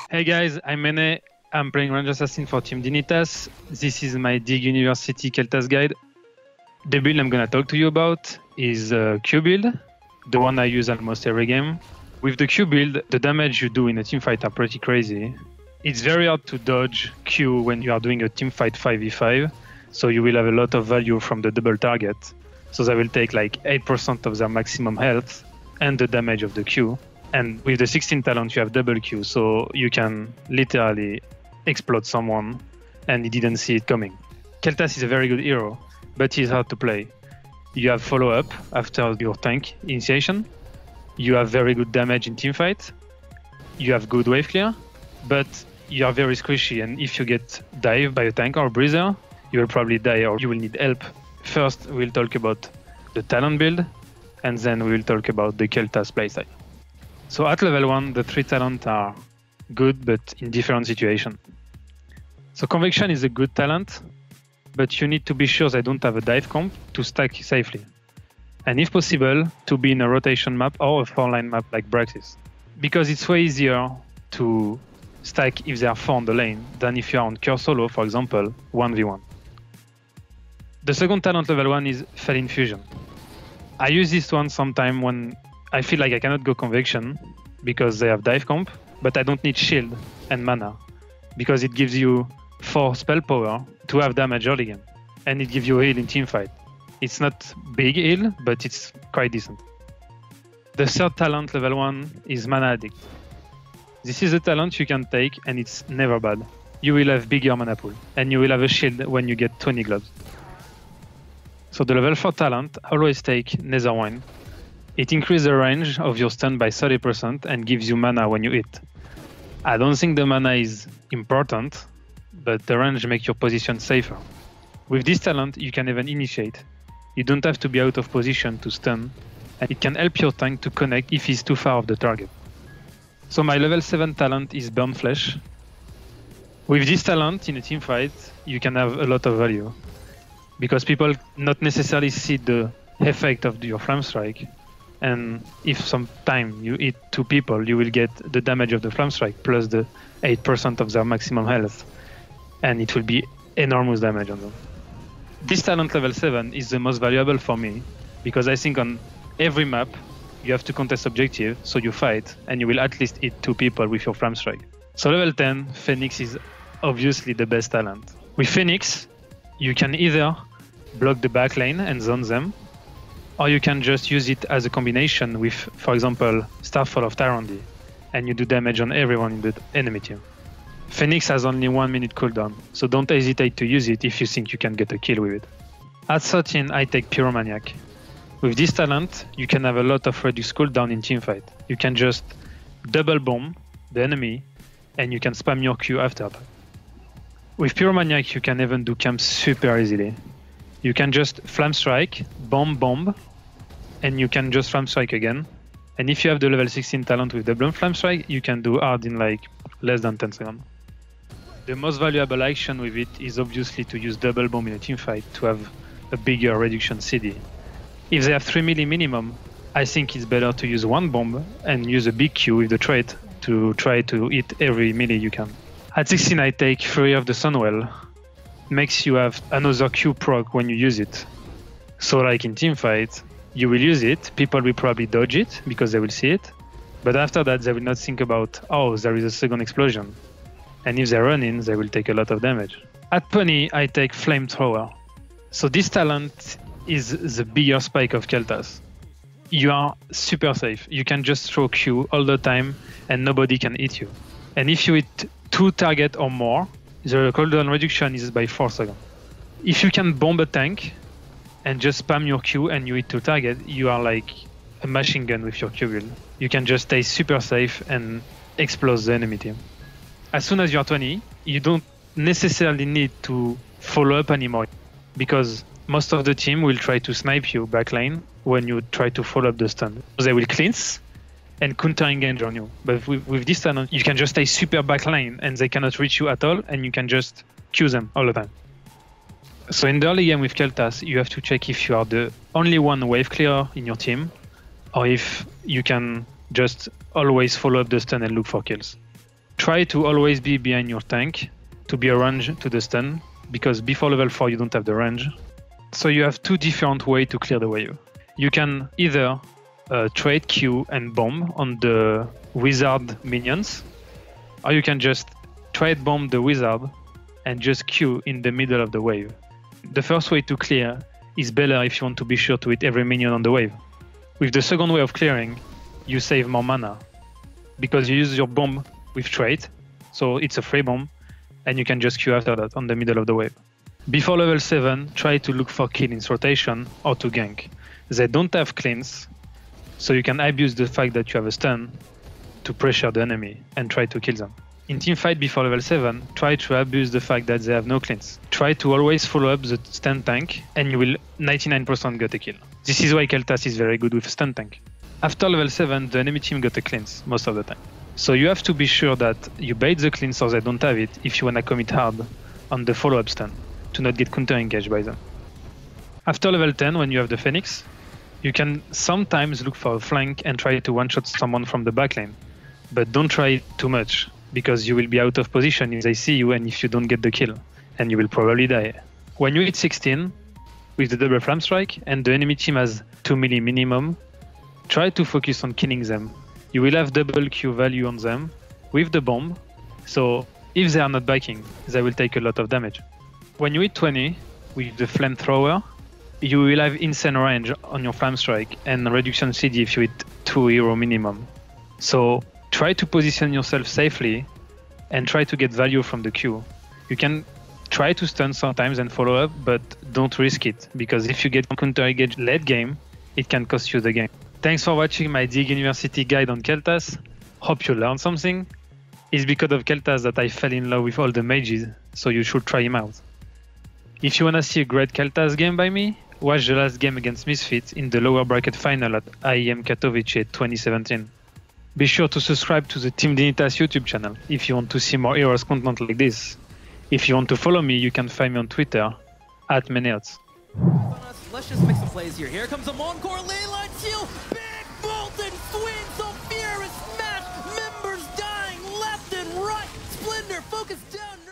Hey guys, I'm Mene. I'm playing Range Assassin for Team Dignitas. This is my Dig University Kael'thas guide. The build I'm gonna talk to you about is Q build, the one I use almost every game. With the Q build, the damage you do in a teamfight are pretty crazy. It's very hard to dodge Q when you are doing a teamfight 5v5, so you will have a lot of value from the double target. So they will take like 8% of their maximum health and the damage of the Q. And with the 16 talent, you have double Q, so you can literally explode someone and he didn't see it coming. Kael'thas is a very good hero, but he's hard to play. You have follow-up after your tank initiation. You have very good damage in teamfight. You have good wave clear, but you are very squishy, and if you get dived by a tank or a breezer, you will probably die or you will need help. First, we'll talk about the talent build, and then we will talk about the Kael'thas playstyle. So at level 1, the 3 talents are good, but in different situations. So Convection is a good talent, but you need to be sure they don't have a dive comp to stack safely. And if possible, to be in a rotation map or a 4-line map like Braxis. Because it's way easier to stack if they are 4 on the lane than if you are on Cure Solo, for example, 1v1. The second talent level 1 is Fell Infusion. I use this one sometime when I feel like I cannot go Convection because they have dive comp, but I don't need shield and mana because it gives you 4 spell power to have damage early game, and it gives you heal in teamfight. It's not big heal, but it's quite decent. The third talent level 1 is Mana Addict. This is a talent you can take and it's never bad. You will have bigger mana pool and you will have a shield when you get 20 gloves. So the level 4 talent, always take Netherwind. It increases the range of your stun by 30% and gives you mana when you hit. I don't think the mana is important, but the range makes your position safer. With this talent, you can even initiate. You don't have to be out of position to stun, and it can help your tank to connect if he's too far off the target. So my level 7 talent is Burn Flesh. With this talent in a teamfight, you can have a lot of value, because people not necessarily see the effect of your Flame Strike. And if sometime you hit 2 people, you will get the damage of the Flame Strike plus the 8% of their maximum health. And it will be enormous damage on them. This talent level 7 is the most valuable for me, because I think on every map, you have to contest objective, so you fight, and you will at least hit 2 people with your Flame Strike. So level 10, Phoenix is obviously the best talent. With Phoenix, you can either block the back lane and zone them, or you can just use it as a combination with, for example, Starfall of Tyrandy, and you do damage on everyone in the enemy team. Phoenix has only 1 minute cooldown, so don't hesitate to use it if you think you can get a kill with it. At 13, I take Pyromaniac. With this talent, you can have a lot of reduced cooldown in teamfight. You can just double bomb the enemy, and you can spam your Q after that. With Pyromaniac, you can even do camps super easily. You can just Flame Strike, bomb, and you can just Flame Strike again. And if you have the level 16 talent with the Bloom Flame Strike, you can do hard in like less than 10 seconds. The most valuable action with it is obviously to use double bomb in a teamfight to have a bigger reduction CD. If they have 3 melee minimum, I think it's better to use 1 bomb and use a big Q with the trait to try to hit every melee you can. At 16, I take Fury of the Sunwell. Makes you have another Q proc when you use it. So like in teamfight, you will use it, people will probably dodge it because they will see it, but after that they will not think about, oh, there is a second explosion. And if they run in, they will take a lot of damage. At 20, I take Flamethrower. So this talent is the bigger spike of Kael'thas. You are super safe. You can just throw Q all the time and nobody can hit you. And if you hit 2 targets or more, the cooldown reduction is by 4 seconds. If you can bomb a tank and just spam your Q and you hit 2 targets, you are like a machine gun with your Q build. You can just stay super safe and explode the enemy team. As soon as you are 20, you don't necessarily need to follow up anymore, because most of the team will try to snipe you backline when you try to follow up the stun. They will cleanse and counter engage on you. But with this talent, you can just stay super backline and they cannot reach you at all, and you can just Q them all the time. So in the early game with Kael'thas, you have to check if you are the only one wave clear in your team, or if you can just always follow up the stun and look for kills. Try to always be behind your tank to be a range to the stun, because before level 4 you don't have the range. So you have two different ways to clear the wave. You can either trade Q and bomb on the wizard minions, or you can just trade bomb the wizard and just Q in the middle of the wave. The first way to clear is better if you want to be sure to hit every minion on the wave. With the second way of clearing, you save more mana, because you use your bomb with trade, so it's a free bomb, and you can just Q after that on the middle of the wave. Before level 7, try to look for cleans rotation or to gank. They don't have cleans, so you can abuse the fact that you have a stun to pressure the enemy and try to kill them. In teamfight before level 7, try to abuse the fact that they have no cleans. Try to always follow up the stun tank and you will 99% get a kill. This is why Kael'thas is very good with stun tank. After level 7, the enemy team got a cleanse most of the time. So you have to be sure that you bait the cleanse or they don't have it if you wanna commit hard on the follow-up stun to not get counter-engaged by them. After level 10, when you have the Phoenix, you can sometimes look for a flank and try to one-shot someone from the backline. But don't try it too much, because you will be out of position if they see you and if you don't get the kill, and you will probably die. When you hit 16, with the double flame strike, and the enemy team has 2 melee minimum, try to focus on killing them. You will have double Q value on them with the bomb, so if they are not backing, they will take a lot of damage. When you hit 20 with the flamethrower, you will have insane range on your flame strike and reduction CD if you hit 2 hero minimum. So try to position yourself safely and try to get value from the Q. You can try to stun sometimes and follow up, but don't risk it, because if you get counter-engaged late game, it can cost you the game. Thanks for watching my Dig University guide on Kael'thas. Hope you learned something. It's because of Kael'thas that I fell in love with all the mages, so you should try him out. If you wanna see a great Kael'thas game by me, watch the last game against Misfits in the lower bracket final at IEM Katowice 2017. Be sure to subscribe to the Team Dignitas YouTube channel if you want to see more Heroes content like this. If you want to follow me, you can find me on Twitter at Mene Kael'thas. Let's just make some plays here. Here comes a Moncore leyline shield. Big Bolton swing. So fear is smashed. Members dying left and right. Splendor focused down.